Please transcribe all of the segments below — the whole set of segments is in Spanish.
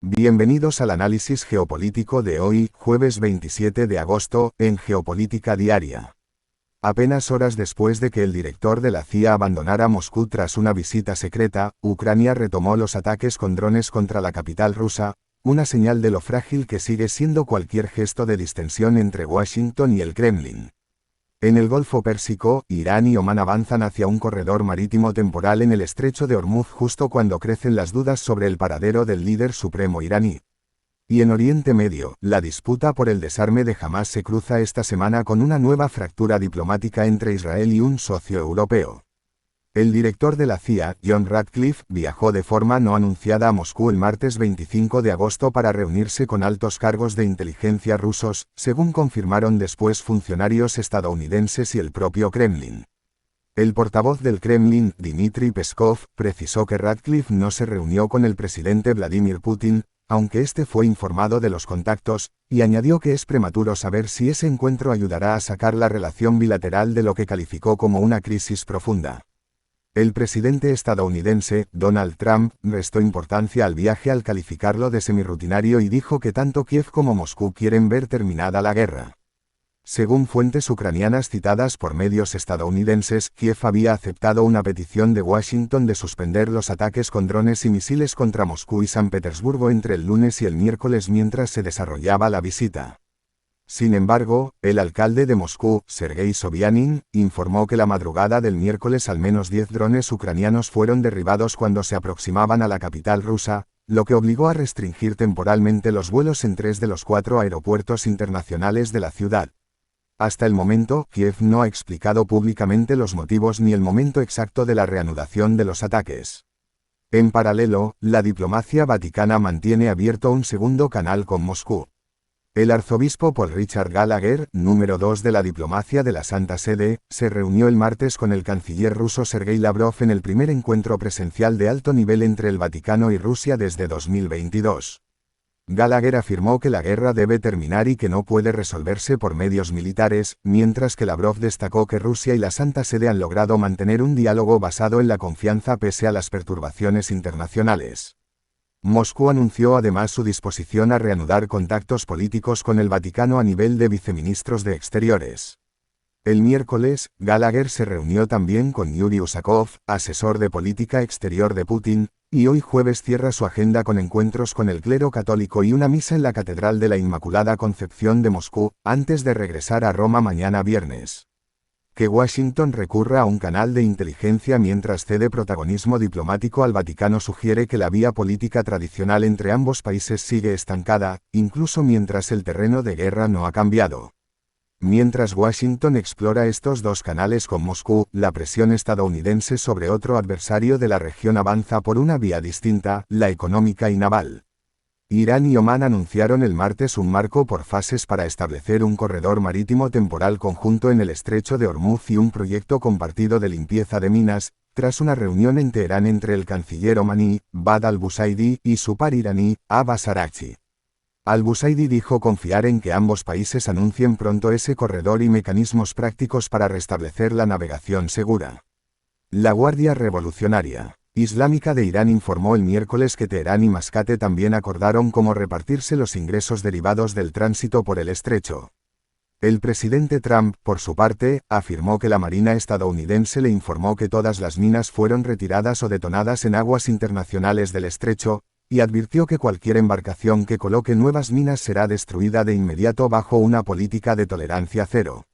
Bienvenidos al análisis geopolítico de hoy, jueves 27 de agosto, en Geopolítica Diaria. Apenas horas después de que el director de la CIA abandonara Moscú tras una visita secreta, Ucrania retomó los ataques con drones contra la capital rusa, una señal de lo frágil que sigue siendo cualquier gesto de distensión entre Washington y el Kremlin. En el Golfo Pérsico, Irán y Omán avanzan hacia un corredor marítimo temporal en el estrecho de Hormuz justo cuando crecen las dudas sobre el paradero del líder supremo iraní. Y en Oriente Medio, la disputa por el desarme de Hamás se cruza esta semana con una nueva fractura diplomática entre Israel y un socio europeo. El director de la CIA, John Ratcliffe, viajó de forma no anunciada a Moscú el martes 25 de agosto para reunirse con altos cargos de inteligencia rusos, según confirmaron después funcionarios estadounidenses y el propio Kremlin. El portavoz del Kremlin, Dmitry Peskov, precisó que Ratcliffe no se reunió con el presidente Vladimir Putin, aunque este fue informado de los contactos, y añadió que es prematuro saber si ese encuentro ayudará a sacar la relación bilateral de lo que calificó como una crisis profunda. El presidente estadounidense, Donald Trump, restó importancia al viaje al calificarlo de semirrutinario y dijo que tanto Kiev como Moscú quieren ver terminada la guerra. Según fuentes ucranianas citadas por medios estadounidenses, Kiev había aceptado una petición de Washington de suspender los ataques con drones y misiles contra Moscú y San Petersburgo entre el lunes y el miércoles mientras se desarrollaba la visita. Sin embargo, el alcalde de Moscú, Sergei Sobyanin, informó que la madrugada del miércoles al menos 10 drones ucranianos fueron derribados cuando se aproximaban a la capital rusa, lo que obligó a restringir temporalmente los vuelos en 3 de los 4 aeropuertos internacionales de la ciudad. Hasta el momento, Kiev no ha explicado públicamente los motivos ni el momento exacto de la reanudación de los ataques. En paralelo, la diplomacia vaticana mantiene abierto un segundo canal con Moscú. El arzobispo Paul Richard Gallagher, número 2 de la diplomacia de la Santa Sede, se reunió el martes con el canciller ruso Sergei Lavrov en el primer encuentro presencial de alto nivel entre el Vaticano y Rusia desde 2022. Gallagher afirmó que la guerra debe terminar y que no puede resolverse por medios militares, mientras que Lavrov destacó que Rusia y la Santa Sede han logrado mantener un diálogo basado en la confianza pese a las perturbaciones internacionales. Moscú anunció además su disposición a reanudar contactos políticos con el Vaticano a nivel de viceministros de Exteriores. El miércoles, Gallagher se reunió también con Yuri Usakov, asesor de política exterior de Putin, y hoy jueves cierra su agenda con encuentros con el clero católico y una misa en la Catedral de la Inmaculada Concepción de Moscú, antes de regresar a Roma mañana viernes. Que Washington recurra a un canal de inteligencia mientras cede protagonismo diplomático al Vaticano sugiere que la vía política tradicional entre ambos países sigue estancada, incluso mientras el terreno de guerra no ha cambiado. Mientras Washington explora estos dos canales con Moscú, la presión estadounidense sobre otro adversario de la región avanza por una vía distinta, la económica y naval. Irán y Omán anunciaron el martes un marco por fases para establecer un corredor marítimo temporal conjunto en el estrecho de Hormuz y un proyecto compartido de limpieza de minas, tras una reunión en Teherán entre el canciller omaní, Bad al-Busaidi, y su par iraní, Abbas Araghchi. Al-Busaidi dijo confiar en que ambos países anuncien pronto ese corredor y mecanismos prácticos para restablecer la navegación segura. La Guardia Revolucionaria Islámica de Irán informó el miércoles que Teherán y Mascate también acordaron cómo repartirse los ingresos derivados del tránsito por el estrecho. El presidente Trump, por su parte, afirmó que la Marina estadounidense le informó que todas las minas fueron retiradas o detonadas en aguas internacionales del estrecho, y advirtió que cualquier embarcación que coloque nuevas minas será destruida de inmediato bajo una política de tolerancia cero.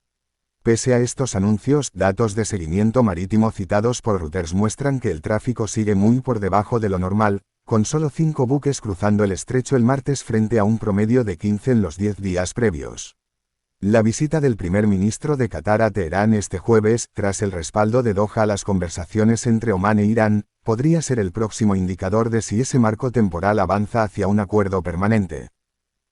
Pese a estos anuncios, datos de seguimiento marítimo citados por Reuters muestran que el tráfico sigue muy por debajo de lo normal, con solo 5 buques cruzando el estrecho el martes frente a un promedio de 15 en los 10 días previos. La visita del primer ministro de Qatar a Teherán este jueves, tras el respaldo de Doha a las conversaciones entre Omán e Irán, podría ser el próximo indicador de si ese marco temporal avanza hacia un acuerdo permanente.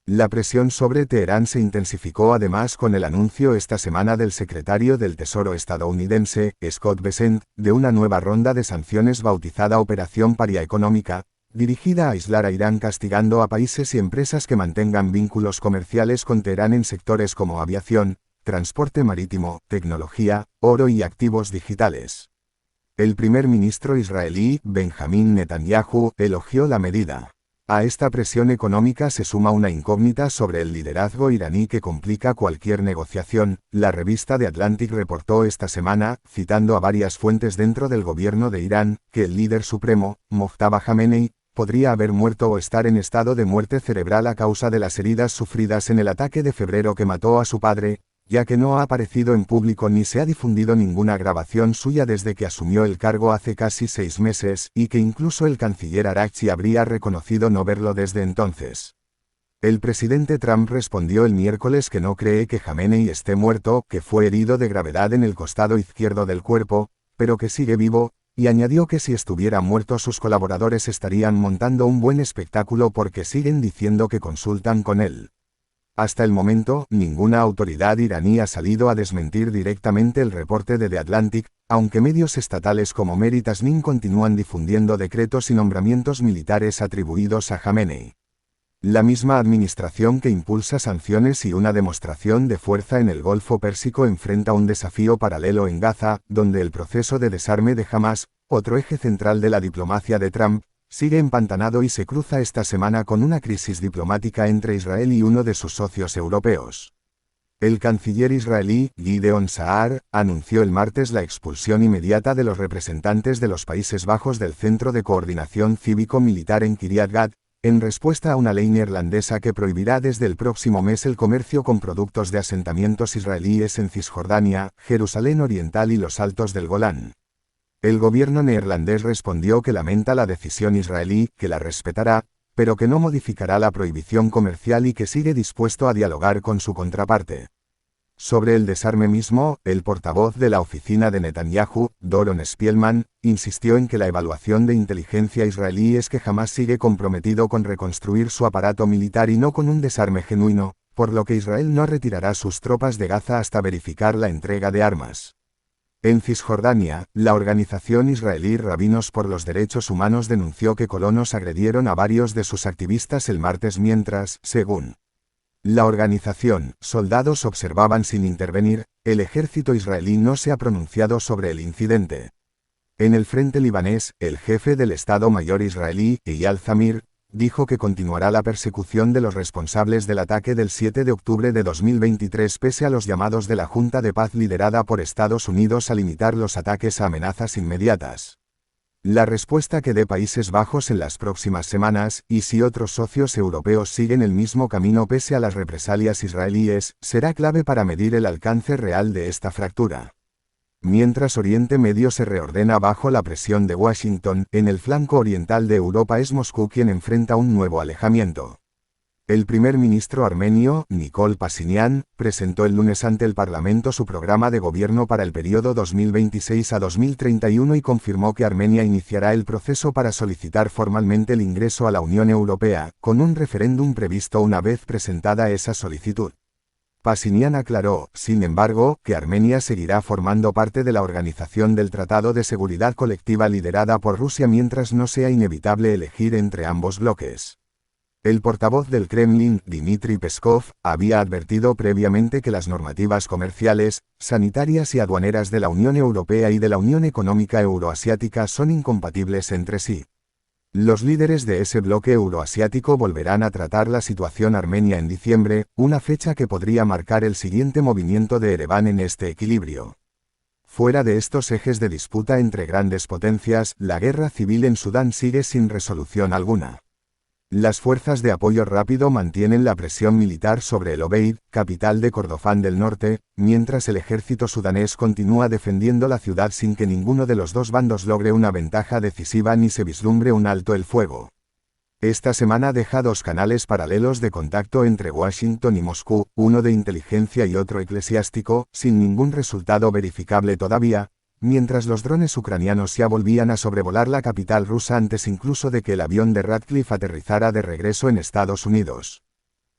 La presión sobre Teherán se intensificó además con el anuncio esta semana del secretario del Tesoro estadounidense, Scott Bessent, de una nueva ronda de sanciones bautizada Operación Paria Económica, dirigida a aislar a Irán castigando a países y empresas que mantengan vínculos comerciales con Teherán en sectores como aviación, transporte marítimo, tecnología, oro y activos digitales. El primer ministro israelí, Benjamín Netanyahu, elogió la medida. A esta presión económica se suma una incógnita sobre el liderazgo iraní que complica cualquier negociación. La revista The Atlantic reportó esta semana, citando a varias fuentes dentro del gobierno de Irán, que el líder supremo, Mojtaba Jamenei, podría haber muerto o estar en estado de muerte cerebral a causa de las heridas sufridas en el ataque de febrero que mató a su padre, ya que no ha aparecido en público ni se ha difundido ninguna grabación suya desde que asumió el cargo hace casi 6 meses, y que incluso el canciller Araghchi habría reconocido no verlo desde entonces. El presidente Trump respondió el miércoles que no cree que Jamenei esté muerto, que fue herido de gravedad en el costado izquierdo del cuerpo, pero que sigue vivo, y añadió que si estuviera muerto sus colaboradores estarían montando un buen espectáculo porque siguen diciendo que consultan con él. Hasta el momento, ninguna autoridad iraní ha salido a desmentir directamente el reporte de The Atlantic, aunque medios estatales como Mehri Tasnim continúan difundiendo decretos y nombramientos militares atribuidos a Jamenei. La misma administración que impulsa sanciones y una demostración de fuerza en el Golfo Pérsico enfrenta un desafío paralelo en Gaza, donde el proceso de desarme de Hamás, otro eje central de la diplomacia de Trump, sigue empantanado y se cruza esta semana con una crisis diplomática entre Israel y uno de sus socios europeos. El canciller israelí, Gideon Saar, anunció el martes la expulsión inmediata de los representantes de los Países Bajos del Centro de Coordinación Cívico-Militar en Kiryat Gat, en respuesta a una ley neerlandesa que prohibirá desde el próximo mes el comercio con productos de asentamientos israelíes en Cisjordania, Jerusalén Oriental y los Altos del Golán. El gobierno neerlandés respondió que lamenta la decisión israelí, que la respetará, pero que no modificará la prohibición comercial y que sigue dispuesto a dialogar con su contraparte. Sobre el desarme mismo, el portavoz de la oficina de Netanyahu, Doron Spielman, insistió en que la evaluación de inteligencia israelí es que jamás sigue comprometido con reconstruir su aparato militar y no con un desarme genuino, por lo que Israel no retirará sus tropas de Gaza hasta verificar la entrega de armas. En Cisjordania, la organización israelí Rabinos por los Derechos Humanos denunció que colonos agredieron a varios de sus activistas el martes mientras, según la organización, soldados observaban sin intervenir. El ejército israelí no se ha pronunciado sobre el incidente. En el frente libanés, el jefe del Estado Mayor israelí, Eyal Zamir, dijo que continuará la persecución de los responsables del ataque del 7 de octubre de 2023 pese a los llamados de la Junta de Paz liderada por Estados Unidos a limitar los ataques a amenazas inmediatas. La respuesta que dé Países Bajos en las próximas semanas, y si otros socios europeos siguen el mismo camino pese a las represalias israelíes, será clave para medir el alcance real de esta fractura. Mientras Oriente Medio se reordena bajo la presión de Washington, en el flanco oriental de Europa es Moscú quien enfrenta un nuevo alejamiento. El primer ministro armenio, Nikol Pashinyan, presentó el lunes ante el Parlamento su programa de gobierno para el periodo 2026 a 2031 y confirmó que Armenia iniciará el proceso para solicitar formalmente el ingreso a la Unión Europea, con un referéndum previsto una vez presentada esa solicitud. Pashinyan aclaró, sin embargo, que Armenia seguirá formando parte de la Organización del Tratado de Seguridad Colectiva liderada por Rusia mientras no sea inevitable elegir entre ambos bloques. El portavoz del Kremlin, Dmitry Peskov, había advertido previamente que las normativas comerciales, sanitarias y aduaneras de la Unión Europea y de la Unión Económica Euroasiática son incompatibles entre sí. Los líderes de ese bloque euroasiático volverán a tratar la situación armenia en diciembre, una fecha que podría marcar el siguiente movimiento de Ereván en este equilibrio. Fuera de estos ejes de disputa entre grandes potencias, la guerra civil en Sudán sigue sin resolución alguna. Las fuerzas de apoyo rápido mantienen la presión militar sobre El Obeid, capital de Kordofán del Norte, mientras el ejército sudanés continúa defendiendo la ciudad sin que ninguno de los dos bandos logre una ventaja decisiva ni se vislumbre un alto el fuego. Esta semana deja dos canales paralelos de contacto entre Washington y Moscú, uno de inteligencia y otro eclesiástico, sin ningún resultado verificable todavía, mientras los drones ucranianos ya volvían a sobrevolar la capital rusa antes incluso de que el avión de Ratcliffe aterrizara de regreso en Estados Unidos.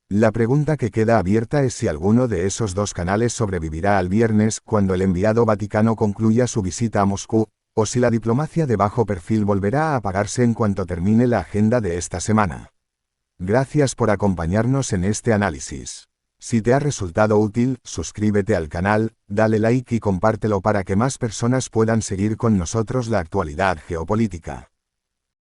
La pregunta que queda abierta es si alguno de esos dos canales sobrevivirá al viernes, cuando el enviado vaticano concluya su visita a Moscú, o si la diplomacia de bajo perfil volverá a apagarse en cuanto termine la agenda de esta semana. Gracias por acompañarnos en este análisis. Si te ha resultado útil, suscríbete al canal, dale like y compártelo para que más personas puedan seguir con nosotros la actualidad geopolítica.